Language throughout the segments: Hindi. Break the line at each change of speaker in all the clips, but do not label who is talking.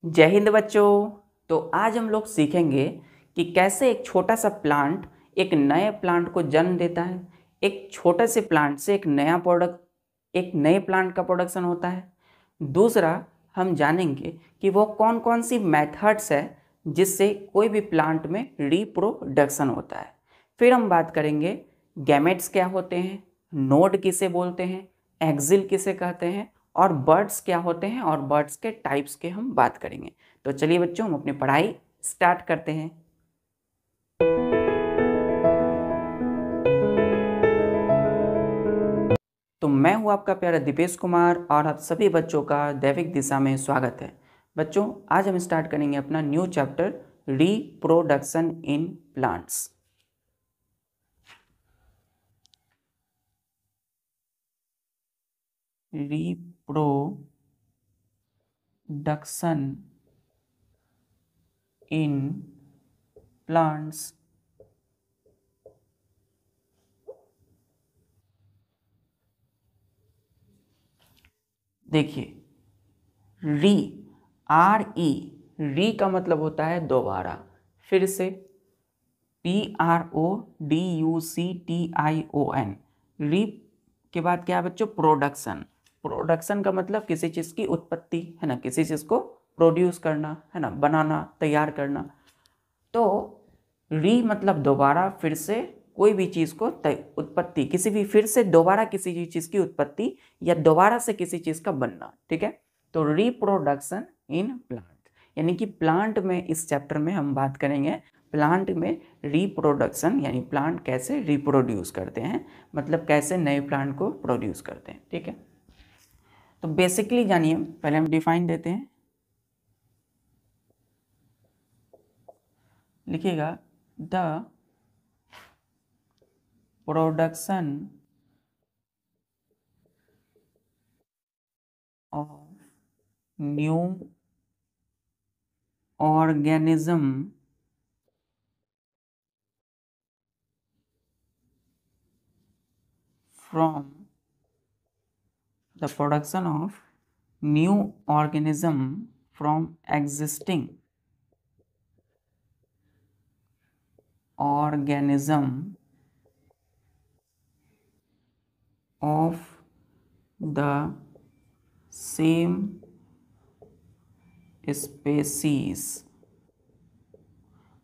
जय हिंद बच्चों। तो आज हम लोग सीखेंगे कि कैसे एक छोटा सा प्लांट एक नए प्लांट को जन्म देता है। एक छोटे से प्लांट से एक नए प्लांट का प्रोडक्शन होता है। दूसरा, हम जानेंगे कि वो कौन कौन सी मेथड्स है जिससे कोई भी प्लांट में रिप्रोडक्शन होता है। फिर हम बात करेंगे गैमेट्स क्या होते हैं, नोड किसे बोलते हैं, एक्सिल किसे कहते हैं, और बर्ड्स क्या होते हैं और बर्ड्स के टाइप्स के हम बात करेंगे। तो चलिए बच्चों, हम अपनी पढ़ाई स्टार्ट करते हैं। तो मैं हूं आपका प्यारा दीपेश कुमार और आप सभी बच्चों का दैविक दिशा में स्वागत है। बच्चों, आज हम स्टार्ट करेंगे अपना new chapter reproduction in plants. Reproduction in plants. देखिए, री का मतलब होता है दोबारा, फिर से PRODUCTION। री के बाद क्या है बच्चों? प्रोडक्शन। प्रोडक्शन का मतलब किसी चीज़ की उत्पत्ति है ना, किसी चीज़ को प्रोड्यूस करना है ना, बनाना, तैयार करना। तो री मतलब दोबारा, फिर से कोई भी चीज़ को उत्पत्ति, किसी भी फिर से दोबारा किसी चीज़ की उत्पत्ति या दोबारा से किसी चीज़ का बनना। ठीक है, तो रिप्रोडक्शन इन प्लांट, यानी कि प्लांट में इस चैप्टर में हम बात करेंगे प्लांट में रिप्रोडक्शन, यानी प्लांट कैसे रिप्रोड्यूस करते हैं, मतलब कैसे नए प्लांट को प्रोड्यूस करते हैं। ठीक है, तो बेसिकली जानिए, पहले हम डिफाइन देते हैं। लिखिएगा, the production of new organism from the production of new organism from existing organism of the same species,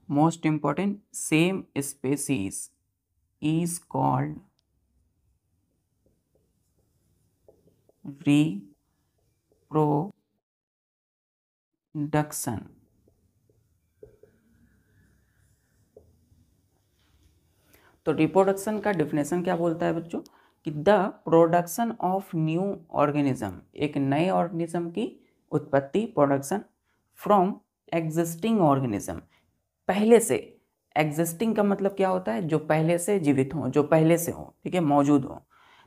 most important, same species is called reproduction। तो रिप्रोडक्शन का डिफिनेशन क्या बोलता है बच्चों? कि the production of new organism, एक नए ऑर्गेनिज्म की उत्पत्ति, प्रोडक्शन, फ्रॉम एग्जिस्टिंग ऑर्गेनिज्म, पहले से। एग्जिस्टिंग का मतलब क्या होता है? जो पहले से जीवित हो, जो पहले से हो, ठीक है, मौजूद हो।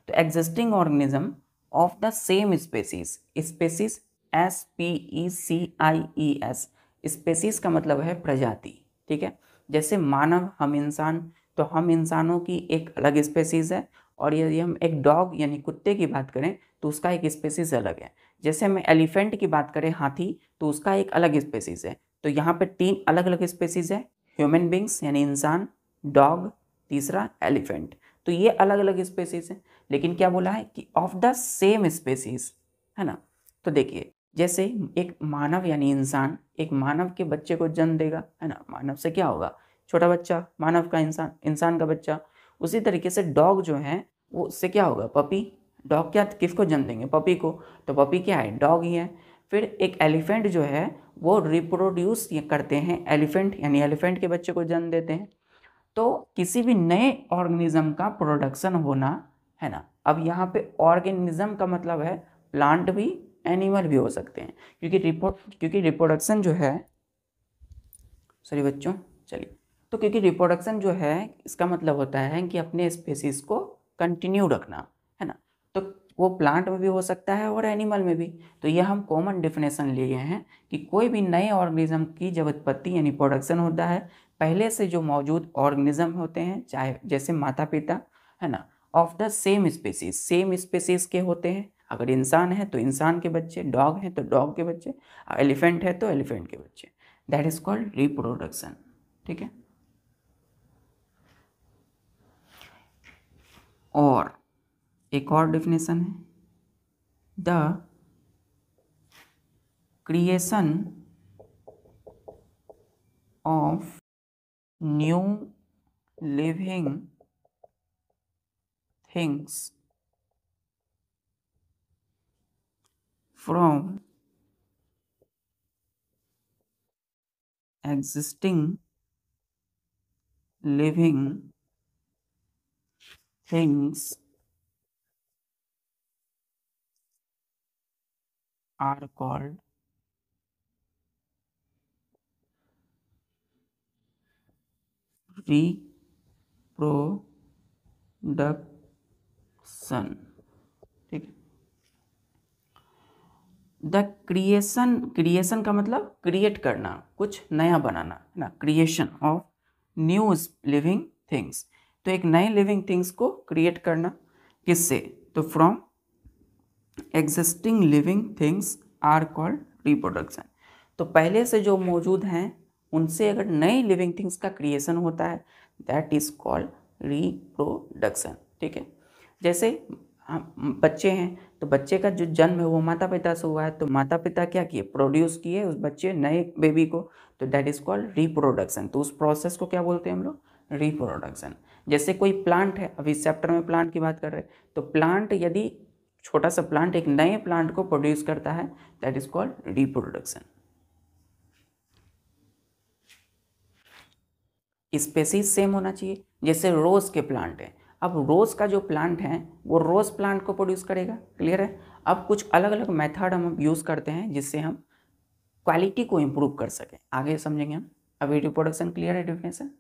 तो existing organism of the same species, species SPECIES, species का मतलब है प्रजाति। ठीक है, जैसे मानव, हम इंसान, तो हम इंसानों की एक अलग स्पेसीज है, और यदि हम एक डॉग यानी कुत्ते की बात करें तो उसका एक स्पेसीज अलग है। जैसे हम एलिफेंट की बात करें, हाथी, तो उसका एक अलग स्पेसीज है। तो यहाँ पे 3 अलग अलग स्पेसीज है, ह्यूमन बींग्स यानी इंसान, डॉग, तीसरा एलिफेंट। तो ये अलग अलग स्पेसीज है, लेकिन क्या बोला है कि ऑफ द सेम स्पेसीज, है ना। तो देखिए, जैसे एक मानव यानी इंसान एक मानव के बच्चे को जन्म देगा, है ना, मानव से क्या होगा? छोटा बच्चा, मानव का इंसान, इंसान का बच्चा। उसी तरीके से डॉग जो है वो उससे क्या होगा? पपी। डॉग क्या किसको जन्म देंगे? पपी को। तो पपी क्या है? डॉग ही है। फिर एक एलिफेंट जो है वो रिप्रोड्यूस करते हैं, एलिफेंट यानी एलिफेंट के बच्चे को जन्म देते हैं। तो किसी भी नए ऑर्गेनिज्म का प्रोडक्शन होना, है ना। अब यहाँ पे ऑर्गेनिज्म का मतलब है प्लांट भी, एनिमल भी हो सकते हैं, क्योंकि रिप्रोडक्शन जो है, सॉरी बच्चों, चलिए, तो क्योंकि रिप्रोडक्शन जो है इसका मतलब होता है कि अपने स्पेसीज को कंटिन्यू रखना, है ना। तो वो प्लांट में भी हो सकता है और एनिमल में भी। तो यह हम कॉमन डेफिनेशन लिए हैं कि कोई भी नए ऑर्गेनिज्म की जब उत्पत्ति यानी प्रोडक्शन होता है, पहले से जो मौजूद ऑर्गेनिज्म होते हैं, चाहे जैसे माता पिता, है ना, of the same species, same species के होते हैं, अगर इंसान है तो इंसान के बच्चे, डॉग है तो डॉग के बच्चे, एलिफेंट है तो एलिफेंट के बच्चे। That is called reproduction. ठीक है। और एक और डेफिनेशन है, the creation of new living things from existing living things are called reproduction। ठीक है। द क्रिएशन, क्रिएशन का मतलब क्रिएट करना, कुछ नया बनाना है ना, creation of new living things. तो एक नए लिविंग थिंग्स को क्रिएट करना किससे, तो from existing living things are called reproduction. तो पहले से जो मौजूद हैं उनसे अगर नई लिविंग थिंग्स का क्रिएशन होता है दैट इज कॉल्ड रिप्रोडक्शन। ठीक है। जैसे हम बच्चे हैं तो बच्चे का जो जन्म है वो माता पिता से हुआ है, तो माता पिता क्या किए, प्रोड्यूस किए उस बच्चे नए बेबी को, तो दैट इज कॉल्ड रिप्रोडक्शन। तो उस प्रोसेस को क्या बोलते हैं हम लोग, रिप्रोडक्शन। जैसे कोई प्लांट है, अभी इस चैप्टर में प्लांट की बात कर रहे हैं, तो प्लांट यदि छोटा सा प्लांट एक नए प्लांट को प्रोड्यूस करता है that is called reproduction. Species same होना चाहिए। जैसे रोज के प्लांट है, अब रोज का जो प्लांट है वो रोज प्लांट को प्रोड्यूस करेगा, क्लियर है। अब कुछ अलग अलग मेथड हम यूज करते हैं जिससे हम क्वालिटी को इम्प्रूव कर सकें, आगे समझेंगे हम। अभी रिप्रोडक्शन क्लियर है, डेफिनेशन।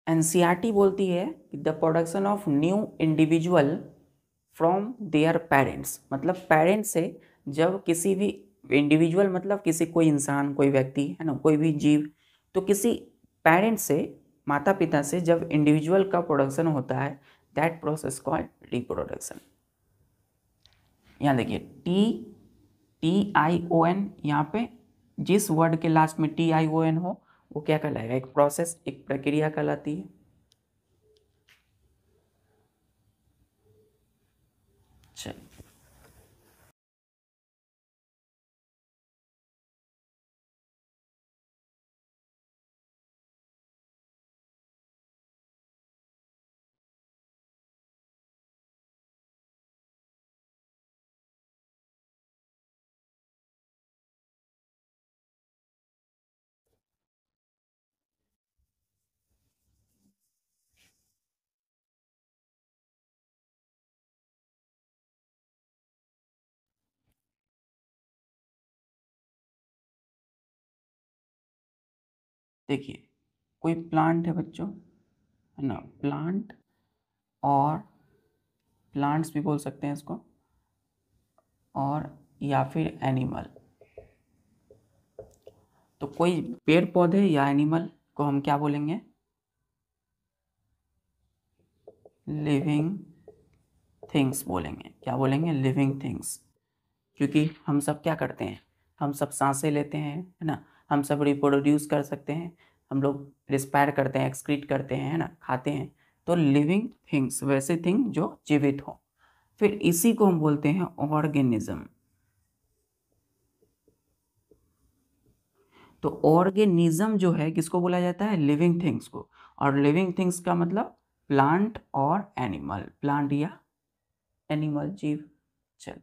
एनसीईआरटी बोलती है कि the production of new individual from their parents, मतलब पेरेंट्स से जब किसी भी इंडिविजुअल, मतलब किसी कोई इंसान, कोई व्यक्ति है ना, कोई भी जीव, तो किसी पेरेंट्स से, माता पिता से जब इंडिविजुअल का प्रोडक्शन होता है दैट प्रोसेस कॉल्ड रिप्रोडक्शन। यहाँ देखिए TION, यहाँ पे जिस वर्ड के लास्ट में TION हो वो क्या कहलाएगा, एक प्रोसेस, एक प्रक्रिया कहलाती है। चलिए, देखिए कोई प्लांट है बच्चों, है ना, प्लांट, और प्लांट्स भी बोल सकते हैं इसको, और या फिर एनिमल। तो कोई पेड़ पौधे या एनिमल को हम क्या बोलेंगे, लिविंग थिंग्स बोलेंगे। क्या बोलेंगे, लिविंग थिंग्स। क्योंकि हम सब क्या करते हैं, हम सब सांसें लेते हैं, है ना, हम सब रिप्रोड्यूस कर सकते हैं, हम लोग रिस्पायर करते हैं, एक्सक्रीट करते हैं, है ना, खाते हैं। तो लिविंग थिंग्स वैसे थिंग जो जीवित हो। फिर इसी को हम बोलते हैं ऑर्गेनिज्म। तो ऑर्गेनिज्म जो है किसको बोला जाता है, लिविंग थिंग्स को। और लिविंग थिंग्स का मतलब प्लांट और एनिमल, प्लांट या एनिमल, जीव। चल,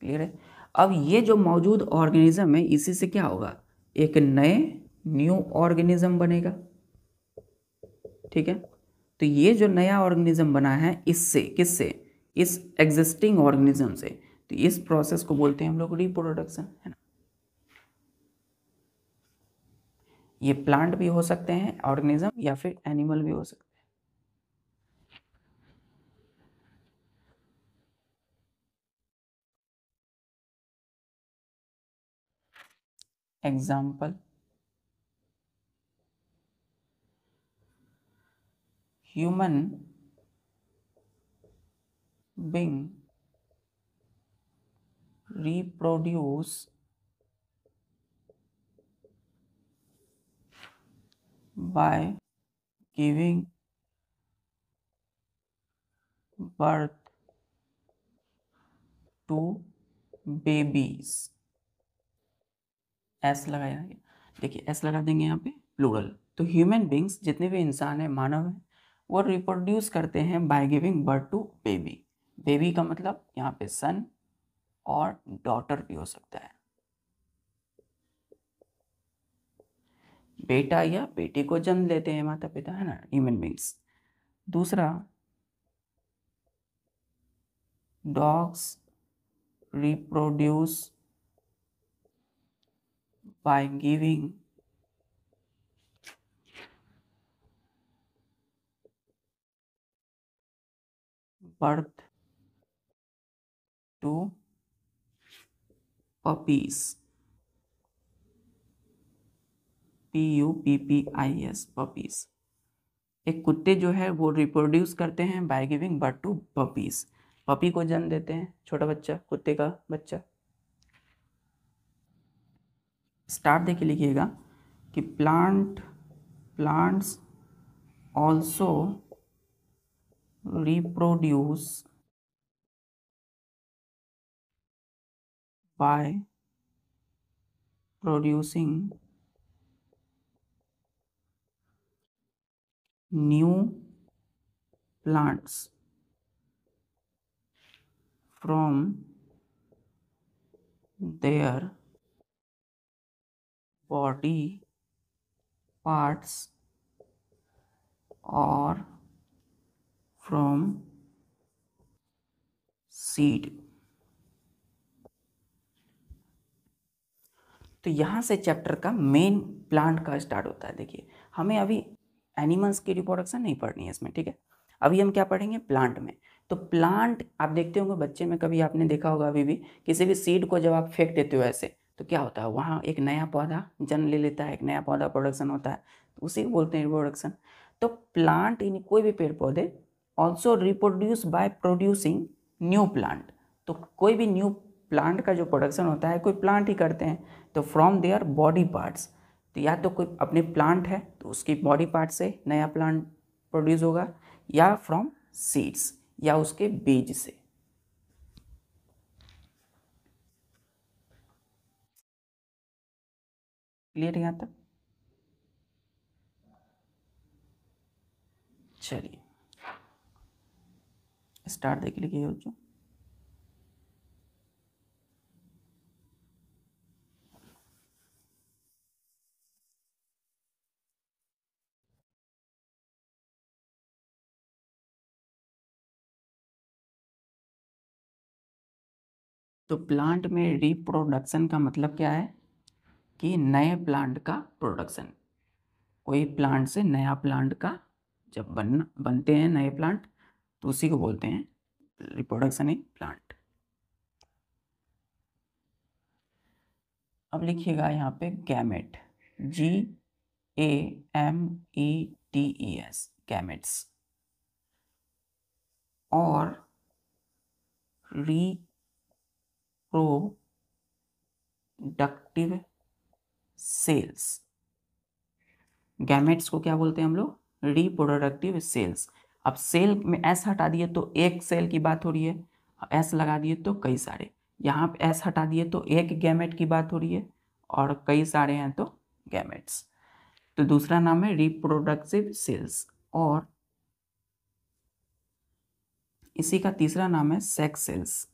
क्लियर है। अब ये जो मौजूद ऑर्गेनिज्म है इसी से क्या होगा, एक नए न्यू ऑर्गेनिज्म बनेगा। ठीक है। तो ये जो नया ऑर्गेनिज्म बना है इससे, किससे, इस एग्जिस्टिंग ऑर्गेनिज्म से, तो इस प्रोसेस को बोलते हैं हम लोग रिप्रोडक्शन, है ना। ये प्लांट भी हो सकते हैं ऑर्गेनिज्म, या फिर एनिमल भी हो सकते हैं। Example human being reproduce by giving birth to babies। S लगाया गया, देखिए एस लगा देंगे यहाँ पे प्लूरल। तो ह्यूमन बींग्स जितने भी इंसान है, मानव है, वो रिप्रोड्यूस करते हैं by giving birth to baby. Baby का मतलब यहाँ पे सन और डॉटर भी हो सकता है, बेटा या बेटी को जन्म देते हैं माता पिता, है ना, ह्यूमन बींग्स। दूसरा, dogs reproduce by giving birth to puppies, PUPPIES, puppies। एक कुत्ते जो है वो रिप्रोड्यूस करते हैं by giving birth to puppies, puppy को जन्म देते हैं, छोटा बच्चा, कुत्ते का बच्चा। स्टार्ट देखिए, लिखिएगा कि plants also reproduce by producing new plants from their body parts or from seed। तो यहाँ से चैप्टर का मेन प्लांट का स्टार्ट होता है। देखिए, हमें अभी एनिमल्स की रिप्रोडक्शन नहीं पढ़नी है इसमें, ठीक है। अभी हम क्या पढ़ेंगे, प्लांट में। तो प्लांट आप देखते होंगे बच्चे में, कभी आपने देखा होगा, अभी भी किसी भी सीड को जब आप फेंक देते हो ऐसे, तो क्या होता है, वहाँ एक नया पौधा जन्म ले लेता है, एक नया पौधा प्रोडक्शन होता है, तो उसी को बोलते हैं रिप्रोडक्शन। तो प्लांट इन कोई भी पेड़ पौधे also reproduce by producing new plant. तो कोई भी न्यू प्लांट का जो प्रोडक्शन होता है कोई प्लांट ही करते हैं, तो फ्रॉम देयर बॉडी पार्ट्स। तो या तो कोई अपने प्लांट है तो उसकी बॉडी पार्ट से नया प्लांट प्रोड्यूस होगा, या फ्रॉम सीड्स, या उसके बीज से। क्लियर है यहाँ तक? चलिए स्टार्ट देख लीजिए बच्चों। तो प्लांट में रिप्रोडक्शन का मतलब क्या है कि नए प्लांट का प्रोडक्शन। कोई प्लांट से नया प्लांट का जब बनते हैं नए प्लांट, तो उसी को बोलते हैं रिप्रोडक्शन इन प्लांट। अब लिखिएगा यहाँ पे गैमेट, GAMETES, गैमेट्स, और रिप्रोडक्टिव सेल्स। गैमेट्स को क्या बोलते हैं हम लोग, रिप्रोडक्टिव सेल्स। अब सेल में एस हटा दिए तो एक सेल की बात हो रही है, एस लगा दिए तो कई सारे। यहाँ पे एस हटा दिए तो एक गैमेट की बात हो रही है, और कई सारे हैं तो गैमेट्स। तो दूसरा नाम है रिप्रोडक्टिव सेल्स, और इसी का तीसरा नाम है सेक्स सेल्स।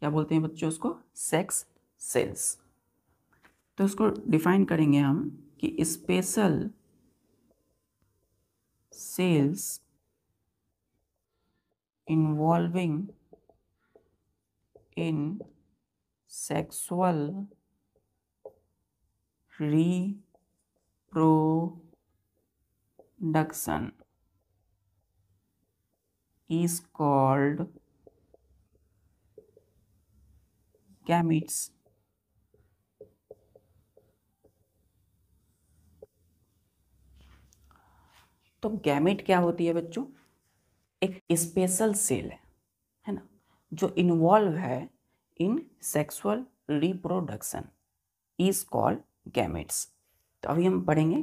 क्या बोलते हैं बच्चों उसको, सेक्स सेल्स। तो इसको डिफाइन करेंगे हम कि special cells involving in sexual reproduction is called gametes। तो गैमेट क्या होती है बच्चों? एक स्पेशल सेल है ना, जो इन्वॉल्व है in sexual reproduction is called gametes. तो अभी हम पढ़ेंगे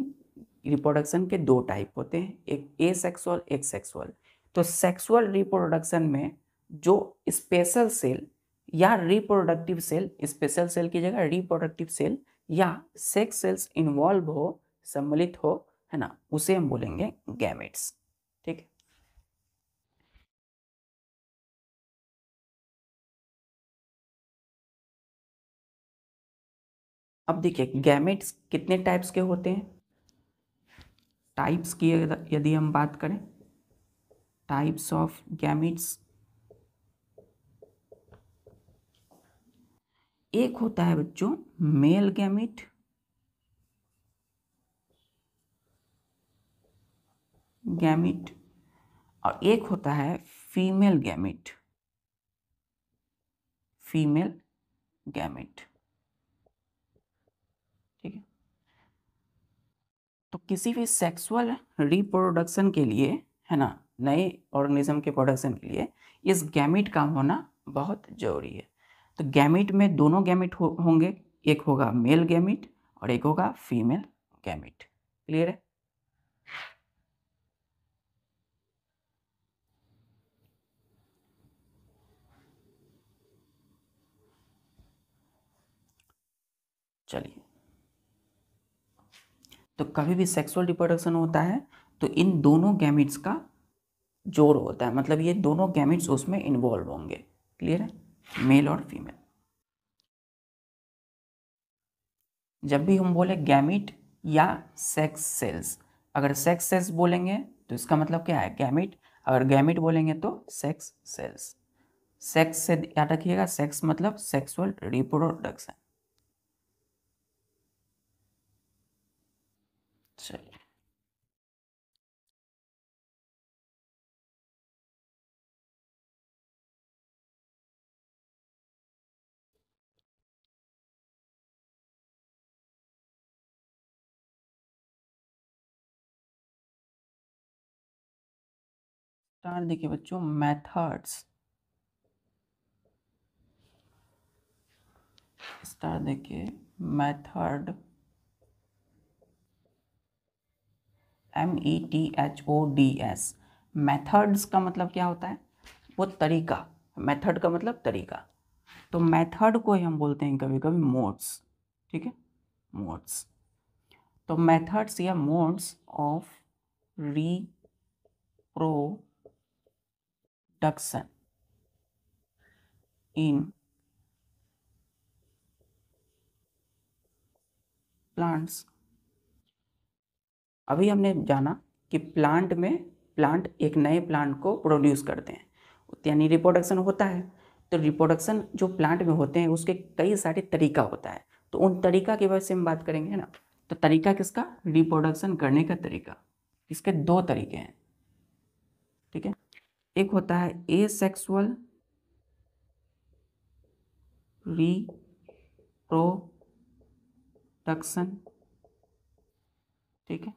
रिप्रोडक्शन के दो टाइप होते हैं, एक ए सेक्सुअल एक सेक्सुअल। तो सेक्सुअल रिप्रोडक्शन में जो स्पेशल सेल या रिप्रोडक्टिव सेल, स्पेशल सेल की जगह रिप्रोडक्टिव सेल या सेक्स सेल्स इन्वॉल्व हो, सम्मिलित हो, है ना, उसे हम बोलेंगे गैमेट्स। ठीक है। अब देखिए गैमेट्स कितने टाइप्स के होते हैं। टाइप्स की यदि हम बात करें, टाइप्स ऑफ गैमेट्स, एक होता है बच्चों मेल गैमेट, गैमेट, और एक होता है फीमेल गैमेट, फीमेल गैमेट। ठीक है। तो किसी भी सेक्सुअल रिप्रोडक्शन के लिए, है ना, नए ऑर्गेनिज्म के प्रोडक्शन के लिए इस गैमेट का होना बहुत जरूरी है। तो गैमेट में दोनों गैमेट होंगे, एक होगा मेल गैमेट और एक होगा फीमेल गैमेट। क्लियर है? चलिए, तो कभी भी सेक्सुअल रिप्रोडक्शन होता है तो इन दोनों गैमेट्स का जोड़ होता है, मतलब ये दोनों गैमेट्स उसमें इन्वॉल्व होंगे। क्लियर है? मेल और फीमेल। जब भी हम बोले गैमेट या सेक्स सेल्स, अगर सेक्स सेल्स बोलेंगे तो इसका मतलब क्या है? गैमेट। अगर गैमेट बोलेंगे तो सेक्स सेल्स। सेक्स से याद रखिएगा, सेक्स मतलब सेक्सुअल रिप्रोडक्शन। चलिए, स्टार देखिए बच्चों, मेथड्स, स्टार देखिए मेथड, METHODS। मेथड्स का मतलब क्या होता है? वो तरीका। मेथड का मतलब तरीका। तो मेथड को ही हम बोलते हैं कभी कभी मोड्स। ठीक है, मोड्स। तो मेथड्स या modes of reproduction in plants. अभी हमने जाना कि प्लांट में, प्लांट एक नए प्लांट को प्रोड्यूस करते हैं, यानी रिप्रोडक्शन होता है। तो रिप्रोडक्शन जो प्लांट में होते हैं उसके कई सारे तरीका होता है, तो उन तरीका के बारे में हम बात करेंगे, है ना। तो तरीका किसका? रिप्रोडक्शन करने का तरीका। इसके दो तरीके हैं। ठीक है, एक होता है एसेक्सुअल रिप्रोडक्शन। ठीक है,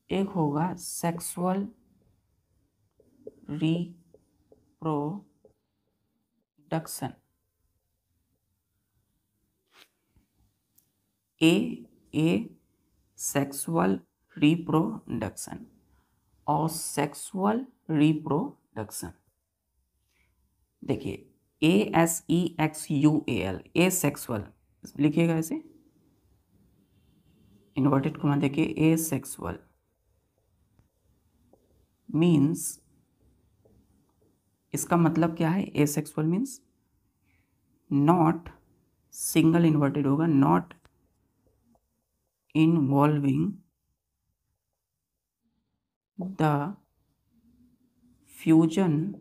एक होगा सेक्सुअल रिप्रोडक्शन। ए सेक्सुअल रिप्रोडक्शन और सेक्सुअल रिप्रोडक्शन। देखिए ASEXUAL, ए सेक्सुअल लिखिएगा ऐसे, इन्वर्टेड कॉमा, देखिए ए सेक्सुअल मीन्स, इसका मतलब क्या है? A sexual means not, single inverted होगा, not involving the fusion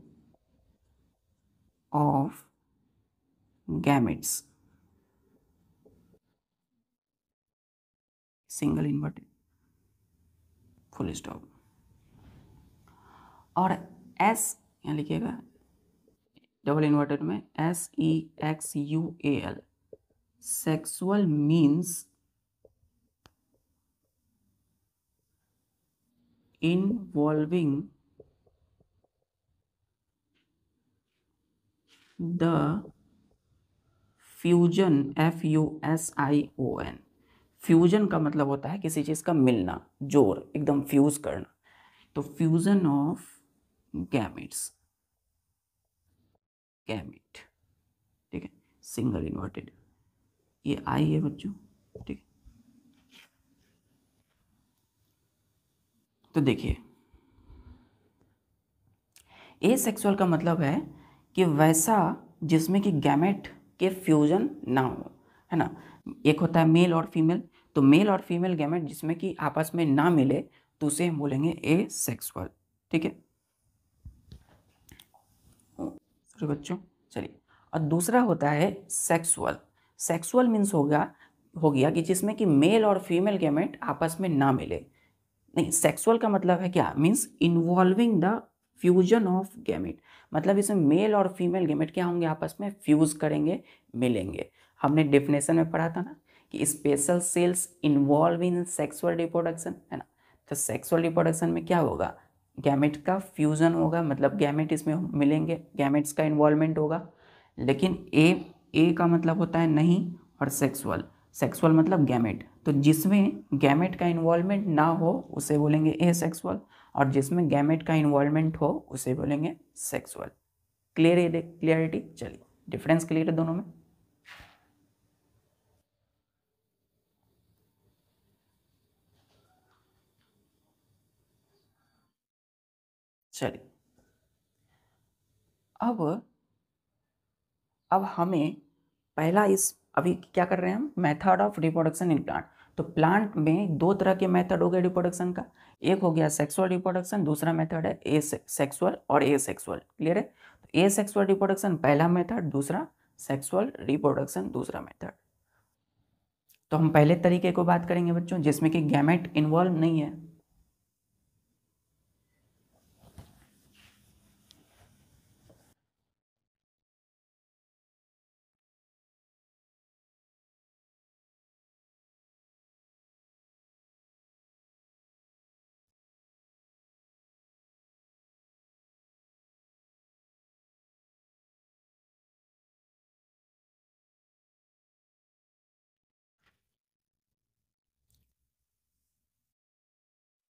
of gametes, single inverted, full stop. और एस यहाँ लिखिएगा डबल इन्वर्टेड में, SEXUAL, sexual means involving the fusion, FUSION। Fusion का मतलब होता है किसी चीज का मिलना, जोड़, एकदम फ्यूज करना। तो फ्यूजन ऑफ गैमेट्स, गैमेट, ठीक है, सिंगल इन्वर्टेड, ये आई है बच्चों, ठीक है। तो देखिए, एसेक्सुअल का मतलब है कि वैसा जिसमें कि गैमेट के फ्यूजन ना हो, है ना। एक होता है मेल और फीमेल, तो मेल और फीमेल गैमेट जिसमें कि आपस में ना मिले तो उसे हम बोलेंगे एसेक्सुअल, ठीक है। सॉरी बच्चों, चलिए। और दूसरा होता है सेक्सुअल। सेक्सुअल मीन्स हो गया कि जिसमें कि मेल और फीमेल गैमेट आपस में ना मिले। नहीं, सेक्सुअल का मतलब है क्या, means involving the fusion of gamete, मतलब इसमें मेल और फीमेल गैमेट क्या होंगे, आपस में फ्यूज करेंगे, मिलेंगे। हमने डेफिनेशन में पढ़ा था ना कि special cells involve in sexual reproduction, है ना। तो सेक्सुअल रिप्रोडक्शन में क्या होगा, गैमेट का फ्यूजन होगा, मतलब गैमेट इसमें मिलेंगे, गैमेट्स का इन्वॉल्वमेंट होगा। लेकिन ए का मतलब होता है नहीं, और सेक्सुअल, सेक्सुअल मतलब गैमेट, तो जिसमें गैमेट का इन्वॉल्वमेंट ना हो उसे बोलेंगे एसेक्सुअल, और जिसमें गैमेट का इन्वॉल्वमेंट हो उसे बोलेंगे सेक्सुअल। क्लियर है, क्लियरिटी, चलिए डिफरेंस क्लियर है दोनों में। चलिए, अब हमें पहला इस अभी क्या कर रहे हैं हम, method of reproduction in plant. तो प्लांट में दो तरह के मेथड हो गए रिप्रोडक्शन का, एक हो गया सेक्सुअल रिप्रोडक्शन, दूसरा मेथड है ए सेक्सुअल और ए सेक्सुअल। क्लियर है, तो ए सेक्सुअल रिप्रोडक्शन पहला मेथड, दूसरा सेक्सुअल रिप्रोडक्शन दूसरा मेथड। तो हम पहले तरीके को बात करेंगे बच्चों जिसमें कि गैमेट इन्वॉल्व नहीं है।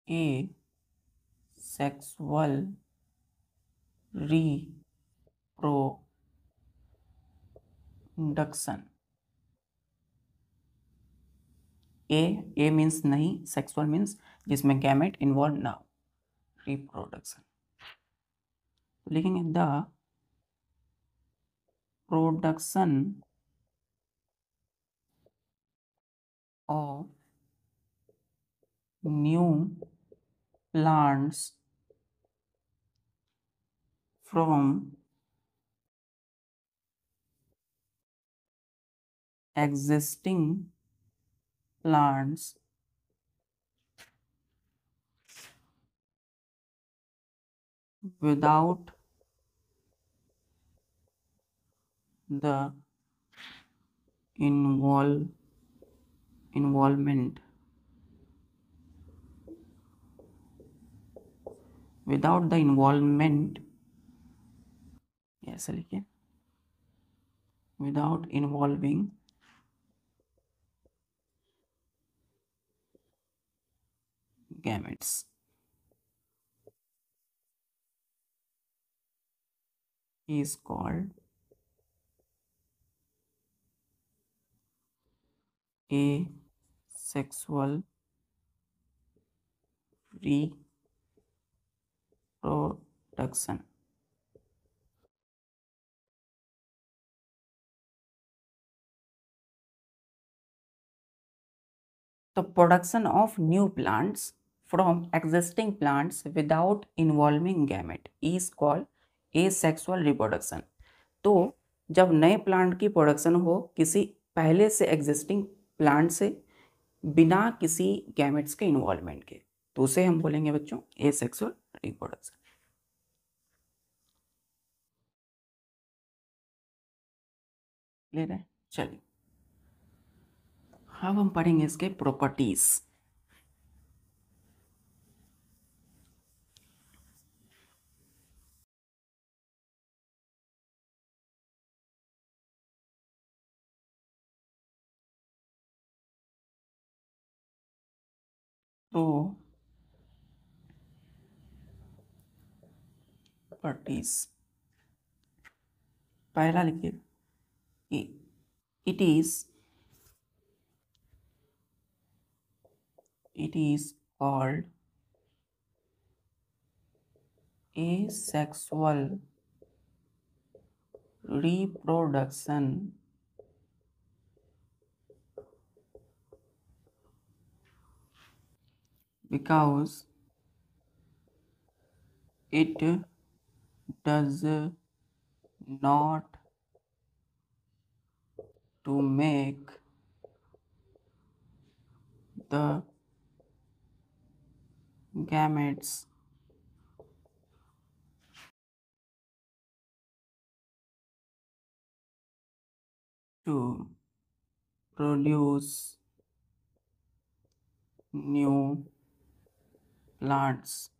A sexual reproduction, A means नहीं, सेक्सुअल मीन्स जिसमें गैमेट इन्वॉल्व ना हो, रिप्रोडक्शन। तो लिखेंगे the production of new plants from existing plants without the involvement, without the involvement, ऐसा लिखिए, without involving gametes is called asexual reproduction। तो production of new plants from existing plants without involving gamete is called asexual reproduction. तो जब नए प्लांट की प्रोडक्शन हो किसी पहले से एग्जिस्टिंग प्लांट से बिना किसी गैमेट्स के इन्वॉल्वमेंट के, तो उसे हम बोलेंगे बच्चों एसेक्सुअल रिप्रोडक्शन। क्लियर है, चलिए अब हम पढ़ेंगे इसके प्रॉपर्टीज। प्रॉपर्टीज। पहला लिखिए कि it is called asexual reproduction because it does not to make the gametes to produce new plants।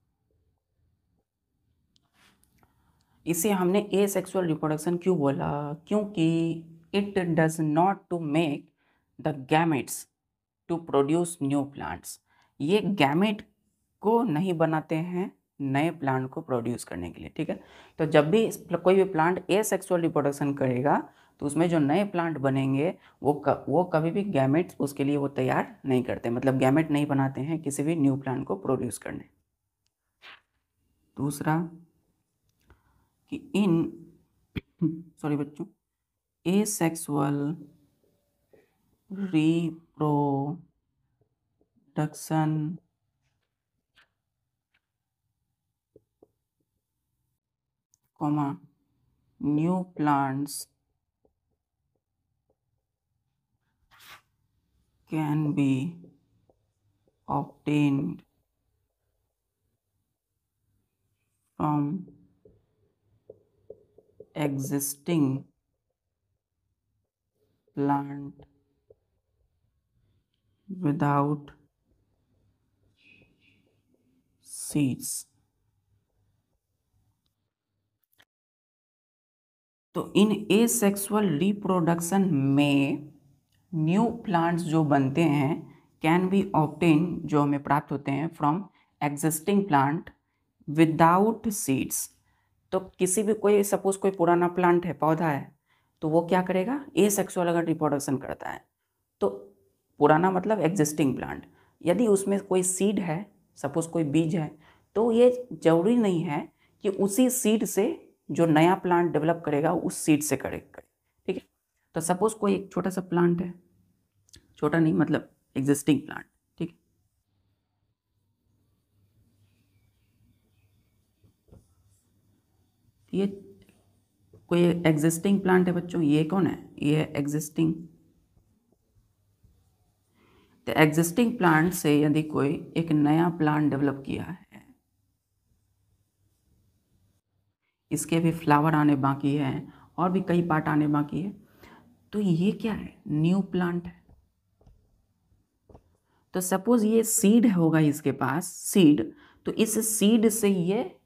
इसे हमने ए सेक्सुअल रिप्रोडक्शन क्यों बोला? क्योंकि it does not to make the gametes to produce new plants. ये गैमेट को नहीं बनाते हैं नए प्लांट को प्रोड्यूस करने के लिए, ठीक है। तो जब भी कोई भी प्लांट ए सेक्सुअल रिप्रोडक्शन करेगा तो उसमें जो नए प्लांट बनेंगे वो कभी भी गैमेट्स उसके लिए वो तैयार नहीं करते, मतलब गैमेट नहीं बनाते हैं किसी भी न्यू प्लांट को प्रोड्यूस करने। दूसरा कि सॉरी बच्चों, asexual reproduction new plants can be obtained from existing plant without seeds। तो इन एसेक्सुअल रिप्रोडक्शन में न्यू प्लांट्स जो बनते हैं कैन बी ऑब्टेन, जो हमें प्राप्त होते हैं from existing plant without seeds. तो किसी भी कोई सपोज कोई पुराना प्लांट है, पौधा है, तो वो क्या करेगा? एसेक्सुअल अगर रिप्रोडक्शन करता है तो पुराना मतलब एग्जिस्टिंग प्लांट, यदि उसमें कोई सीड है, सपोज कोई बीज है, तो ये जरूरी नहीं है कि उसी सीड से जो नया प्लांट डेवलप करेगा उस सीड से करेगा, ठीक है। तो सपोज कोई एक छोटा सा प्लांट है, छोटा नहीं मतलब एग्जिस्टिंग प्लांट, ठीक है। ये कोई एग्जिस्टिंग प्लांट है बच्चों, ये कौन है? ये है एग्जिस्टिंग। तो एग्जिस्टिंग प्लांट से यदि कोई एक नया प्लांट डेवलप किया है, इसके भी फ्लावर आने बाकी है और भी कई पार्ट आने बाकी है, तो ये क्या है? न्यू प्लांट है। तो सपोज ये सीड होगा इसके पास, सीड, तो इस सीड से ये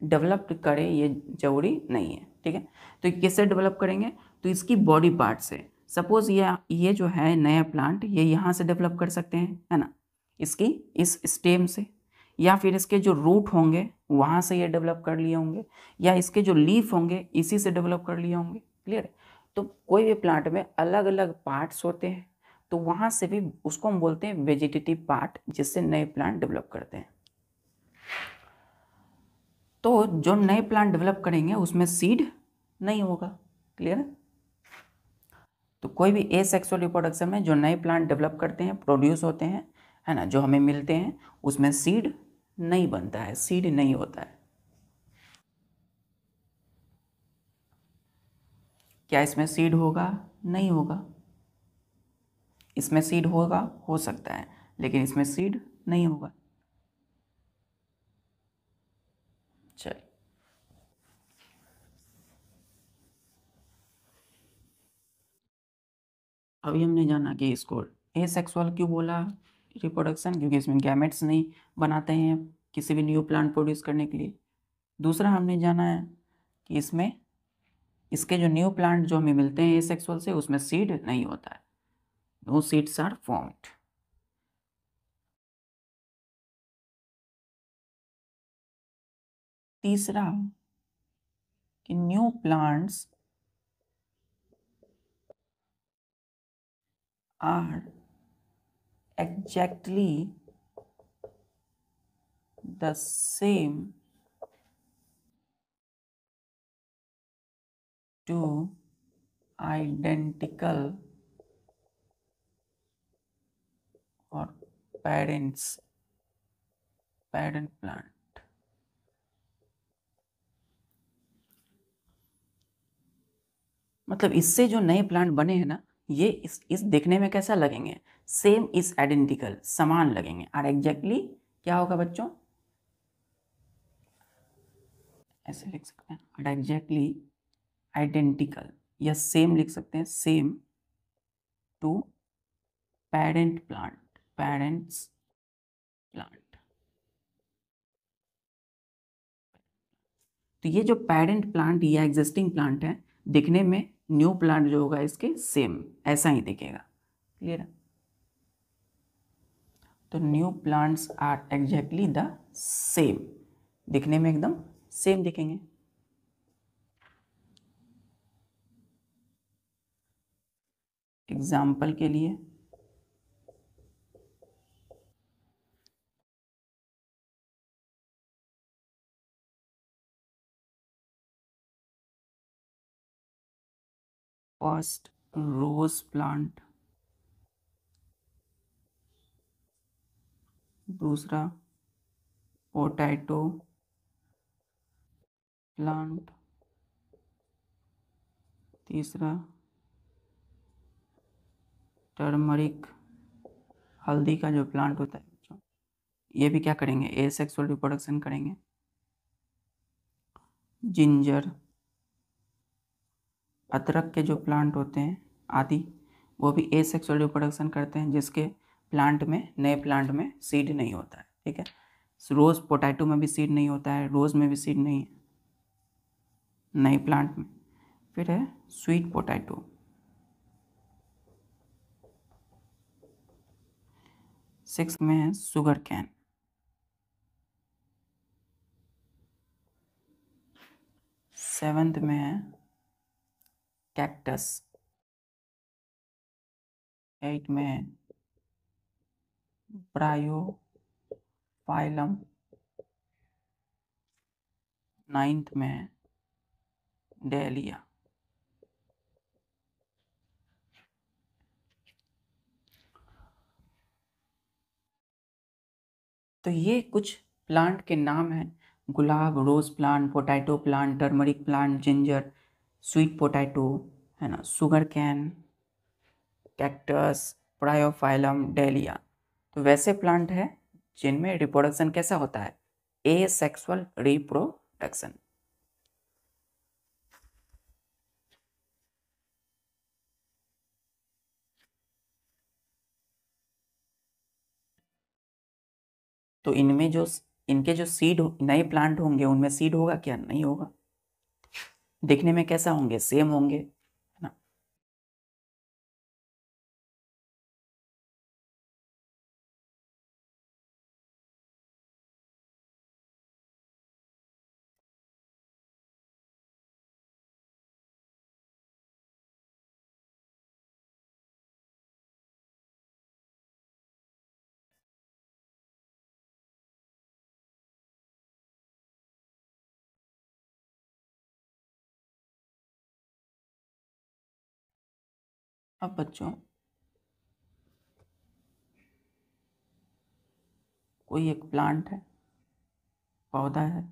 डेवलप करे ये जरूरी नहीं है, ठीक है। तो कैसे डेवलप करेंगे? तो इसकी बॉडी पार्ट से, सपोज ये जो है नया प्लांट, ये यहाँ से डेवलप कर सकते हैं, है ना, इसकी इस स्टेम से, या फिर इसके जो रूट होंगे वहाँ से ये डेवलप कर लिए होंगे, या इसके जो लीफ होंगे इसी से डेवलप कर लिए होंगे। क्लियर है? तो कोई भी प्लांट में अलग अलग पार्ट्स होते हैं, तो वहाँ से भी उसको हम बोलते हैं वेजिटेटिव पार्ट, जिससे नए प्लांट डेवलप करते हैं। तो जो नए प्लांट डेवलप करेंगे उसमें सीड नहीं होगा। क्लियर है? तो कोई भी एसेक्सुअल रिप्रोडक्शन में जो नए प्लांट डेवलप करते हैं, प्रोड्यूस होते हैं, है ना, जो हमें मिलते हैं, उसमें सीड नहीं बनता है, सीड नहीं होता है। क्या इसमें सीड होगा? नहीं होगा। इसमें सीड होगा, हो सकता है, लेकिन इसमें सीड नहीं होगा। चलिए, अभी हमने जाना कि इसको एसेक्सुअल क्यों बोला रिप्रोडक्शन, क्योंकि इसमें गैमेट्स नहीं बनाते हैं किसी भी न्यू प्लांट प्रोड्यूस करने के लिए। दूसरा हमने जाना है कि इसमें इसके जो न्यू प्लांट जो हमें मिलते हैं एसेक्सुअल से, उसमें सीड नहीं होता है, नो सीड्स आर फॉर्म्ड। तीसरा कि new plants are exactly the same to identical or parent plant। मतलब इससे जो नए प्लांट बने हैं ना, ये इस देखने में कैसा लगेंगे, सेम इज आइडेंटिकल, समान लगेंगे। और एग्जैक्टली क्या होगा बच्चों, ऐसे लिख सकते हैं, और एग्जैक्टली आइडेंटिकल या सेम लिख सकते हैं, same to parent plant, parents plant. तो ये जो पेरेंट प्लांट या एग्जिस्टिंग प्लांट है, दिखने में न्यू प्लांट जो होगा इसके सेम ऐसा ही दिखेगा। क्लियर है? तो new plants are exactly the same, दिखने में एकदम सेम दिखेंगे। एग्जाम्पल के लिए फर्स्ट रोज प्लांट, दूसरा पोटैटो प्लांट, तीसरा टर्मरिक, हल्दी का जो प्लांट होता है बच्चों, ये भी क्या करेंगे, एसेक्सुअल रिप्रोडक्शन करेंगे। जिंजर, अदरक के जो प्लांट होते हैं आदि, वो भी एसेक्सुअल रिप्रोडक्शन करते हैं, जिसके प्लांट में, नए प्लांट में सीड नहीं होता है। ठीक है, रोज़ पोटैटो में भी सीड नहीं होता है, रोज़ में भी सीड नहीं है नए प्लांट में। फिर है स्वीट पोटैटो, सिक्स में है शुगर कैन, सेवंथ में है कैक्टस, एट में है ब्रायोफाइलम, नाइन्थ में है डेलिया। तो ये कुछ प्लांट के नाम हैं, गुलाब, rose plant, potato plant, turmeric plant, ginger, sweet potato, है ना, sugar cane, cactus, bryophyllum, dahlia. तो वैसे प्लांट है जिनमें रिप्रोडक्शन कैसा होता है, एसेक्सुअल रिप्रोडक्शन। तो इनमें जो इनके जो सीड नए प्लांट होंगे, उनमें सीड होगा क्या, नहीं होगा। दिखने में कैसा होंगे, सेम होंगे, है ना। अब बच्चों कोई एक प्लांट है, पौधा है,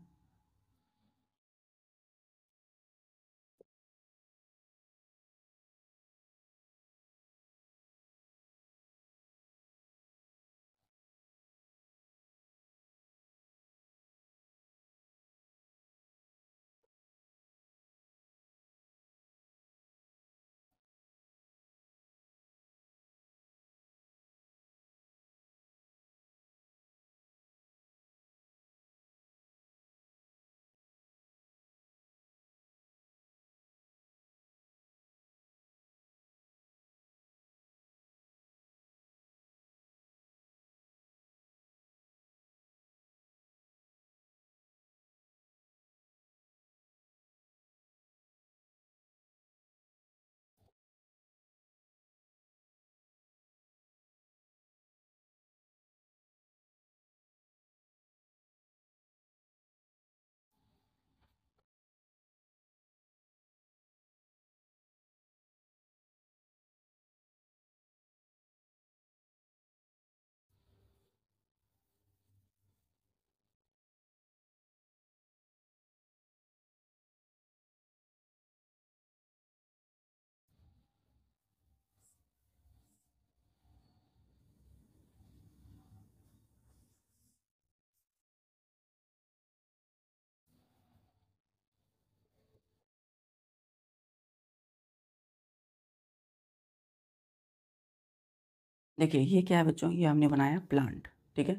देखिए ये क्या है बच्चों, ये हमने बनाया प्लांट, ठीक है।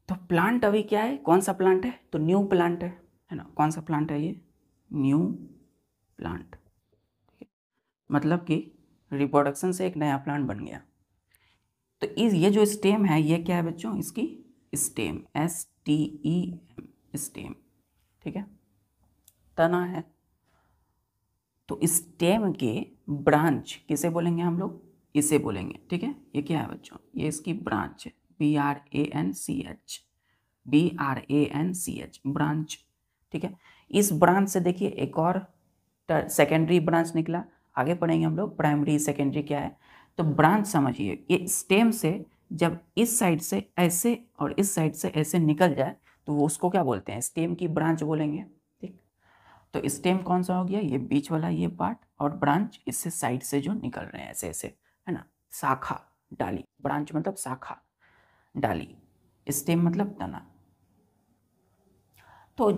तो प्लांट अभी क्या है, कौन सा प्लांट है, तो न्यू प्लांट है ना। कौन सा प्लांट है ये, न्यू प्लांट, मतलब कि रिप्रोडक्शन से एक नया प्लांट बन गया। तो इस ये जो स्टेम है ये क्या है बच्चों, इसकी स्टेम, STEM, स्टेम, ठीक है, तना है। तो स्टेम के ब्रांच किसे बोलेंगे हम लोग, इसे बोलेंगे, ठीक है। ये क्या है बच्चों, ये इसकी ब्रांच है, BRANCH, ब्रांच, ठीक है। इस ब्रांच से देखिए एक और सेकेंडरी ब्रांच निकला, आगे पढ़ेंगे हम लोग प्राइमरी सेकेंडरी क्या है। तो ब्रांच समझिए, ये स्टेम से जब इस साइड से ऐसे और इस साइड से ऐसे निकल जाए तो वो उसको क्या बोलते हैं, स्टेम की ब्रांच बोलेंगे, ठीक। तो स्टेम कौन सा हो गया, ये बीच वाला ये पार्ट, और ब्रांच इससे साइड से जो निकल रहे हैं ऐसे ऐसे, है ना, शाखा, डाली, ब्रांच मतलब शाखा, डाली, स्टेम मतलब तना। तो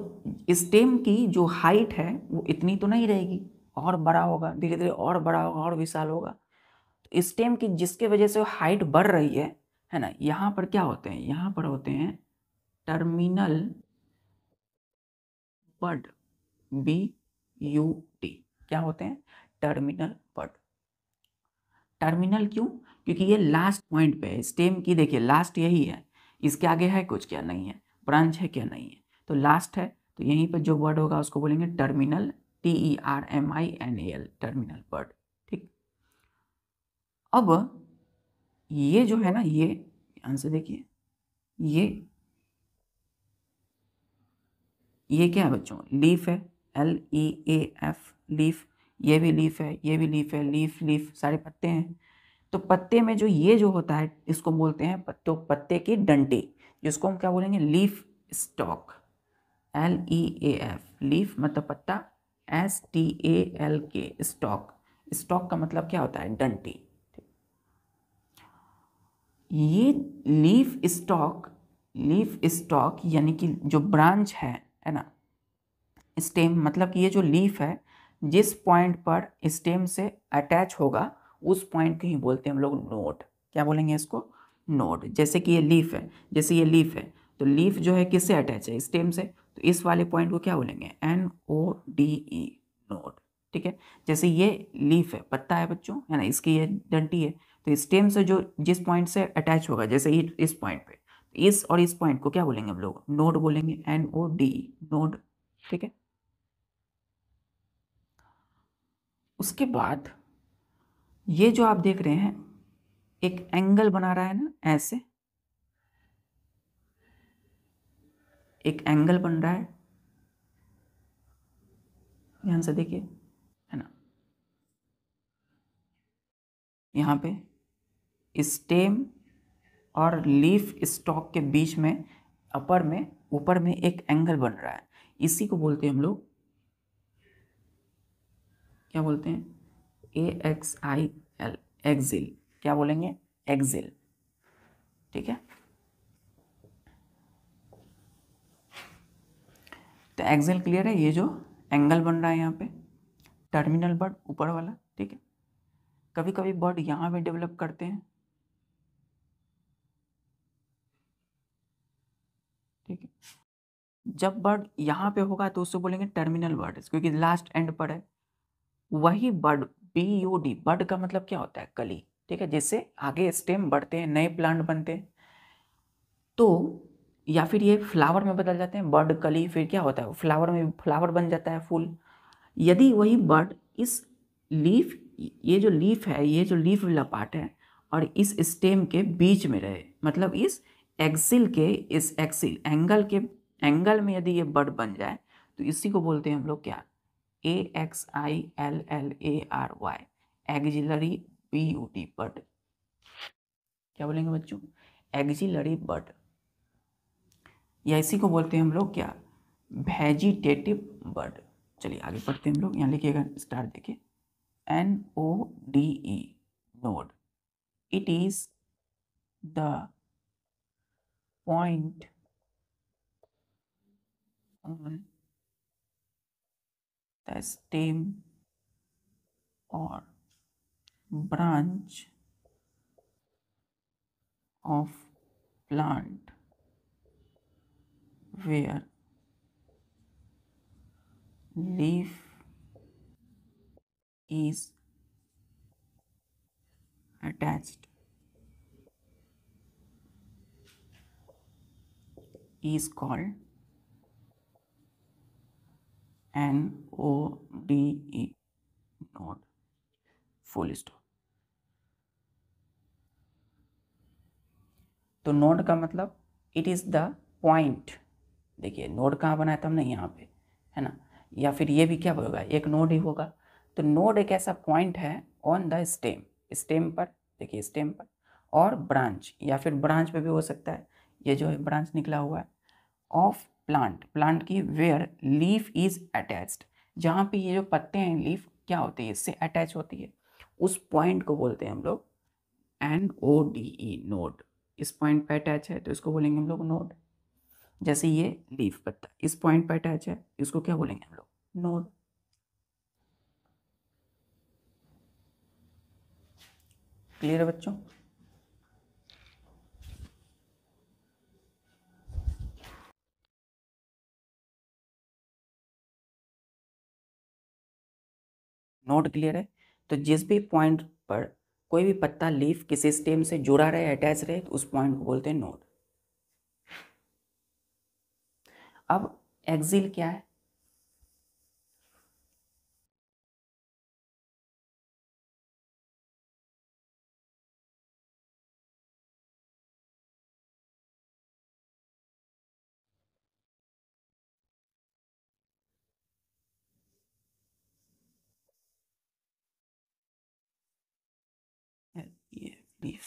स्टेम की जो हाइट है वो इतनी तो नहीं रहेगी, और बड़ा होगा, धीरे धीरे और बड़ा होगा, और विशाल होगा। तो स्टेम की जिसके वजह से हाइट बढ़ रही है ना, यहाँ पर क्या होते हैं, यहाँ पर होते हैं टर्मिनल बड, BUD, क्या होते हैं, टर्मिनल बड। टर्मिनल क्यों, क्योंकि ये लास्ट पॉइंट पे है स्टेम की, देखिए लास्ट यही है, इसके आगे है कुछ क्या, नहीं है, ब्रांच है क्या, नहीं है, तो लास्ट है, तो यहीं पर जो वर्ड होगा उसको बोलेंगे टर्मिनल, TERMINAL, टर्मिनल वर्ड, ठीक। अब ये जो है ना, ये ध्यान से देखिए, ये क्या है बच्चों, लीफ है, LEAF, लीफ, ये भी लीफ है, ये भी लीफ है, लीफ लीफ सारे पत्ते हैं। तो पत्ते में जो ये जो होता है इसको बोलते हैं तो पत्ते की डंडी, जिसको हम क्या बोलेंगे, लीफ स्टॉक, LEAF, लीफ मतलब पत्ता, STALK, स्टॉक, स्टॉक का मतलब क्या होता है, डंडी। ये लीफ स्टॉक यानी कि जो ब्रांच है ना, स्टेम मतलब कि ये जो लीफ है जिस पॉइंट पर स्टेम से अटैच होगा उस पॉइंट को ही बोलते हैं हम लोग नोड, क्या बोलेंगे इसको, नोड। जैसे कि ये लीफ है, जैसे ये लीफ है, तो लीफ जो है किससे अटैच है, स्टेम से, तो इस वाले पॉइंट को क्या बोलेंगे, NODE, नोड, ठीक है। जैसे ये लीफ है, पत्ता है बच्चों, है ना, इसकी ये डंडी है, तो स्टेम से जो जिस पॉइंट से अटैच होगा, जैसे इस पॉइंट पे, इस और इस पॉइंट को क्या बोलेंगे हम लोग, नोड बोलेंगे, NODE, नोड, ठीक है। उसके बाद ये जो आप देख रहे हैं एक एंगल बना रहा है ना, ऐसे एक एंगल बन रहा है, ध्यान से देखिए, है ना, यहाँ पे स्टेम और लीफ स्टॉक के बीच में ऊपर में एक एंगल बन रहा है, इसी को बोलते हैं हम लोग, क्या बोलते हैं, AXIL, एक्सिल, क्या बोलेंगे, एक्सिल, ठीक है। तो एक्सिल क्लियर है, ये जो एंगल बन रहा है यहाँ पे, टर्मिनल बर्ड ऊपर वाला, ठीक है। कभी कभी बर्ड यहाँ पे डेवलप करते हैं, ठीक है। जब बर्ड यहाँ पे होगा तो उससे बोलेंगे टर्मिनल बर्ड, क्योंकि लास्ट एंड पर है। वही बर्ड, BUD, बर्ड का मतलब क्या होता है, कली, ठीक है, जिससे आगे स्टेम बढ़ते हैं, नए प्लांट बनते हैं। तो या फिर ये फ्लावर में बदल जाते हैं, बर्ड कली, फिर क्या होता है, फ्लावर में फ्लावर बन जाता है, फूल। यदि वही बर्ड इस लीफ, ये जो लीफ है, ये जो लीफ वाला पार्ट है, और इस स्टेम के बीच में रहे, मतलब इस एक्सिल एंगल में यदि ये बर्ड बन जाए तो इसी को बोलते हैं हम लोग क्या, AXILLARY, एक्सिलरी BUD, बर्ड, क्या बोलेंगे बच्चों, एक्सिलरी बर्ड, या इसी को बोलते हैं हम लोग क्या, वेजिटेटिव बर्ड। चलिए आगे पढ़ते हैं हम लोग, यहाँ लिखिएगा, स्टार देखिए, NODE, node, it is the point on the stem or branch of plant where leaf is attached is called NODE, node, full stop। तो नोड का मतलब इट इज द पॉइंट। देखिए नोड कहाँ बनाया था हमने, यहाँ पे, है ना। या फिर ये भी क्या होगा, एक नोड ही होगा। तो नोड एक ऐसा पॉइंट है ऑन द स्टेम, स्टेम पर, देखिए स्टेम पर, और ब्रांच, या फिर ब्रांच पे भी हो सकता है। ये जो है ब्रांच निकला हुआ है ऑफ प्लांट, प्लांट की वेयर लीफ इज अटैच्ड, जहाँ पे ये जो पत्ते हैं लीफ क्या होती है, इससे अटैच होती है, उस पॉइंट को बोलते हैं हम लोग NODE, नोड। इस पॉइंट पे अटैच है तो इसको बोलेंगे हम लोग नोड। जैसे ये लीफ पत्ता इस पॉइंट पे अटैच है, इसको क्या बोलेंगे हम लोग, नोड। क्लियर है बच्चों? नोड क्लियर है? तो जिस भी पॉइंट पर कोई भी पत्ता लीफ किसी स्टेम से जुड़ा रहे, अटैच रहे, तो उस पॉइंट को बोलते हैं नोड। अब एक्सिल क्या है? ये लीफ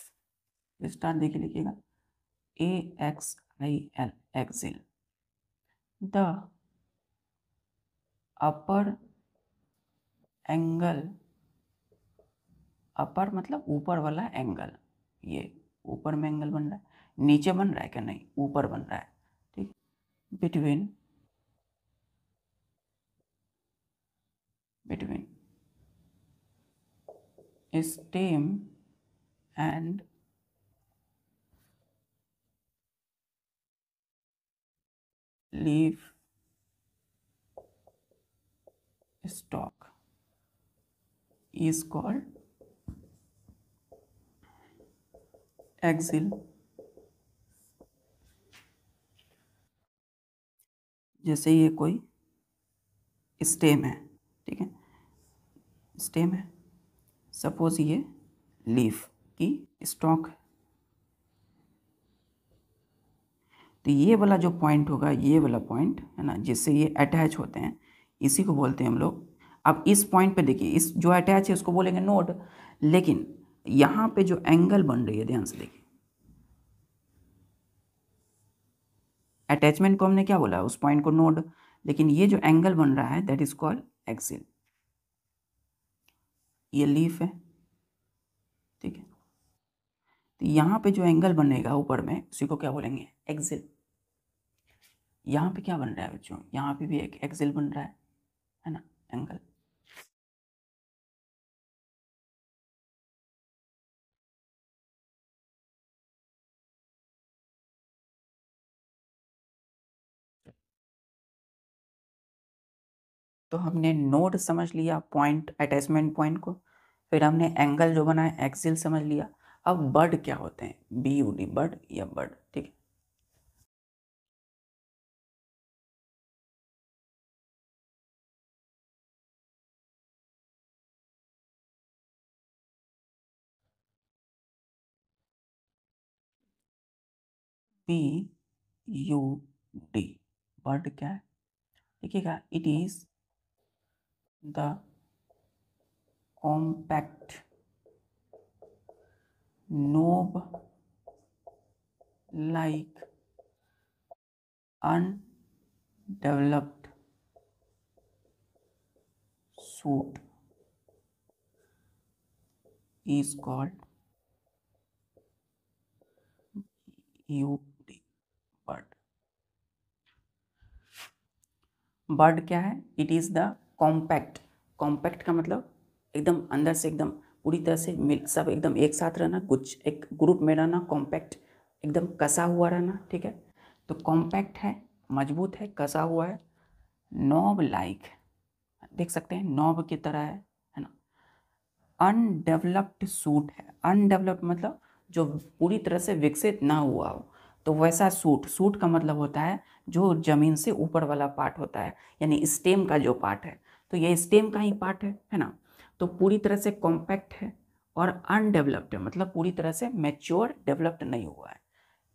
स्टार देखिए, लिखिएगा AXIL, axil. The upper angle, upper मतलब ऊपर वाला एंगल, ये ऊपर में एंगल बन रहा है, नीचे बन रहा है क्या, नहीं ऊपर बन रहा है, ठीक। Between stem and leaf stalk is called axil। जैसे ये कोई स्टेम है, ठीक है, स्टेम है, सपोज ये लीफ की स्टॉक है, तो ये वाला जो पॉइंट होगा, ये वाला पॉइंट है ना, जिससे ये अटैच होते हैं, इसी को बोलते हैं हम लोग। अब इस पॉइंट पे देखिए, इस जो अटैच है उसको बोलेंगे नोड, लेकिन यहाँ पे जो एंगल बन रही है, ध्यान से देखिए, अटैचमेंट को हमने क्या बोला, उस पॉइंट को नोड, लेकिन ये जो एंगल बन रहा है दैट इज कॉल्ड एक्सिल। ये लीफ है, ठीक है, तो यहाँ पे जो एंगल बनेगा ऊपर में, उसी को क्या बोलेंगे, एक्सिल। यहाँ पे क्या बन रहा है बच्चों, यहाँ पे भी एक एक्सिल बन रहा है ना, एंगल। तो हमने नोड समझ लिया, पॉइंट, अटैचमेंट पॉइंट को, फिर हमने एंगल जो बना है एक्सिल समझ लिया। अब बर्ड क्या होते हैं, BUD, बर्ड या बर्ड, ठीक है। BUD, बर्ड क्या है, देखिएगा, it is the compact knob like undeveloped shoot is called UD, bud. Bud क्या है, it is the compact, compact का मतलब एकदम अंदर से एकदम पूरी तरह से मिल, सब एकदम एक साथ रहना, कुछ एक ग्रुप में रहना, कॉम्पैक्ट एकदम कसा हुआ रहना, ठीक है। तो कॉम्पैक्ट है, मजबूत है, कसा हुआ है। नॉब लाइक, देख सकते हैं नॉब की तरह है ना। अनडेवलप्ड सूट है, अनडेवलप्ड मतलब जो पूरी तरह से विकसित ना हुआ हो, तो वैसा सूट, सूट का मतलब होता है जो जमीन से ऊपर वाला पार्ट होता है, यानी स्टेम का जो पार्ट है, तो ये स्टेम का ही पार्ट है ना। तो पूरी तरह से कॉम्पैक्ट है और अनडेवलप्ड है, मतलब पूरी तरह से मैच्योर डेवलप्ड नहीं हुआ है,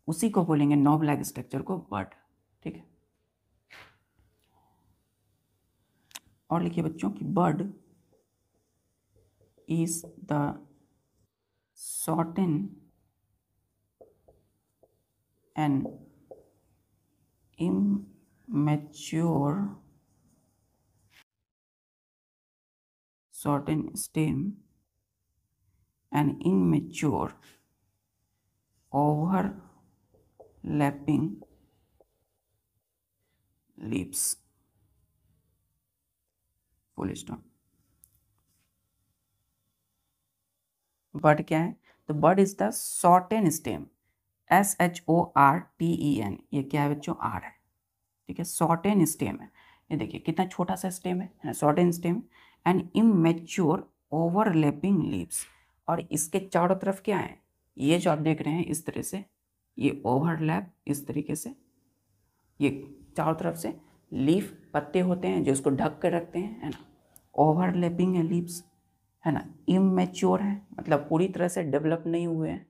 उसी को बोलेंगे नॉब लाइक स्ट्रक्चर को बड, ठीक है। और लिखिए बच्चों कि बड is the certain and immature certain stem and immature overlapping leaves, full stop। बड क्या है, तो bud is the shorten stem, SHORTEN, ये क्या है बच्चों, आर है, ठीक है। शॉर्टेन स्टेम है, ये देखिए कितना छोटा सा स्टेम है, shorten stem and immature overlapping leaves, और इसके चारों तरफ क्या है, ये जो आप देख रहे हैं इस तरह से, ये ओवरलैप इस तरीके से, ये चारों तरफ से लीफ पत्ते होते हैं जो इसको ढक कर रखते हैं, है ना। ओवरलैपिंग है लीव्स, है ना। इमेच्योर है मतलब पूरी तरह से डेवलप नहीं हुए हैं,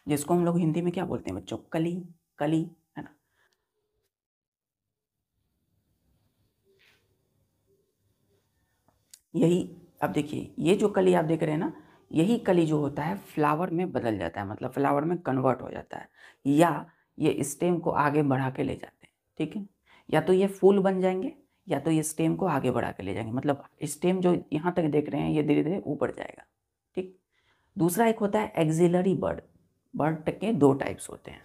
जिसको हम लोग हिंदी में क्या बोलते हैं बच्चों, कली, कली, है ना। यही, अब देखिए ये जो कली आप देख रहे हैं ना, यही कली जो होता है फ्लावर में बदल जाता है, मतलब फ्लावर में कन्वर्ट हो जाता है, या ये स्टेम को आगे बढ़ा के ले जाते हैं, ठीक है। या तो ये फूल बन जाएंगे, या तो ये स्टेम को आगे बढ़ा के ले जाएंगे, मतलब स्टेम जो यहाँ तक देख रहे हैं ये धीरे धीरे ऊपर जाएगा, ठीक। दूसरा एक होता है एक्सिलरी बर्ड, बर्ड के दो टाइप्स होते हैं।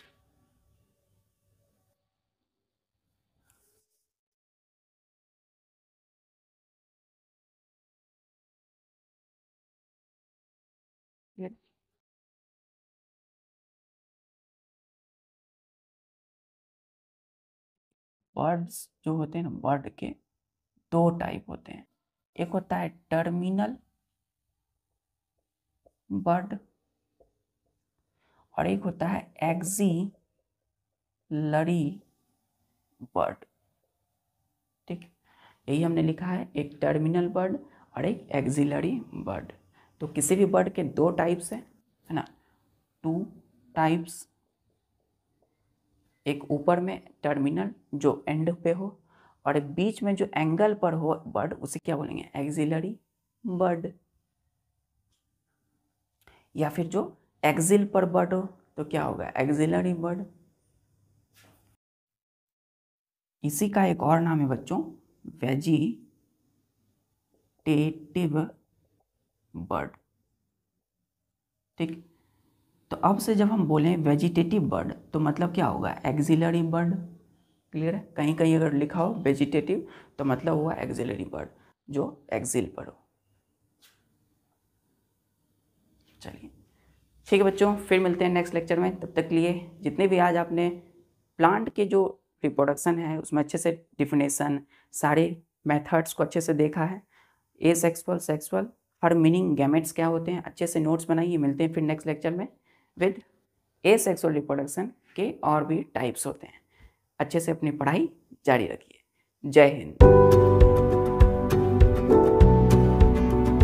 बर्ड्स जो होते हैं ना, बर्ड के दो टाइप होते हैं, एक होता है टर्मिनल बर्ड और एक होता है एक्सिलरी बर्ड, ठीक। यही हमने लिखा है, एक टर्मिनल बर्ड और एक एक्सिलरी बर्ड। तो किसी भी बर्ड के दो टाइप्स है ना, टू टाइप्स, एक ऊपर में टर्मिनल जो एंड पे हो, और बीच में जो एंगल पर हो बर्ड, उसे क्या बोलेंगे, एक्सिलरी बर्ड। या फिर जो एक्सिल पर बर्ड हो तो क्या होगा, एक्सिलरी बर्ड। इसी का एक और नाम है बच्चों, वेजिटेटिव बर्ड, ठीक। तो अब से जब हम बोलें वेजिटेटिव बर्ड तो मतलब क्या होगा, एक्सिलरी बर्ड, क्लियर है। कहीं कहीं अगर लिखा हो वेजिटेटिव तो मतलब हुआ एक्सिलरी बर्ड जो एक्सिल पर हो। चलिए ठीक है बच्चों, फिर मिलते हैं नेक्स्ट लेक्चर में। तब तक के लिए जितने भी आज आपने प्लांट के जो रिप्रोडक्शन है उसमें अच्छे से डिफिनेशन, सारे मेथड्स को अच्छे से देखा है, एसेक्सुअल, सेक्सुअल, हर मीनिंग, गैमेट्स क्या होते हैं, अच्छे से नोट्स बनाइए। मिलते हैं फिर नेक्स्ट लेक्चर में विद एसेक्सुअल रिप्रोडक्शन के और भी टाइप्स होते हैं। अच्छे से अपनी पढ़ाई जारी रखिए। जय हिंद।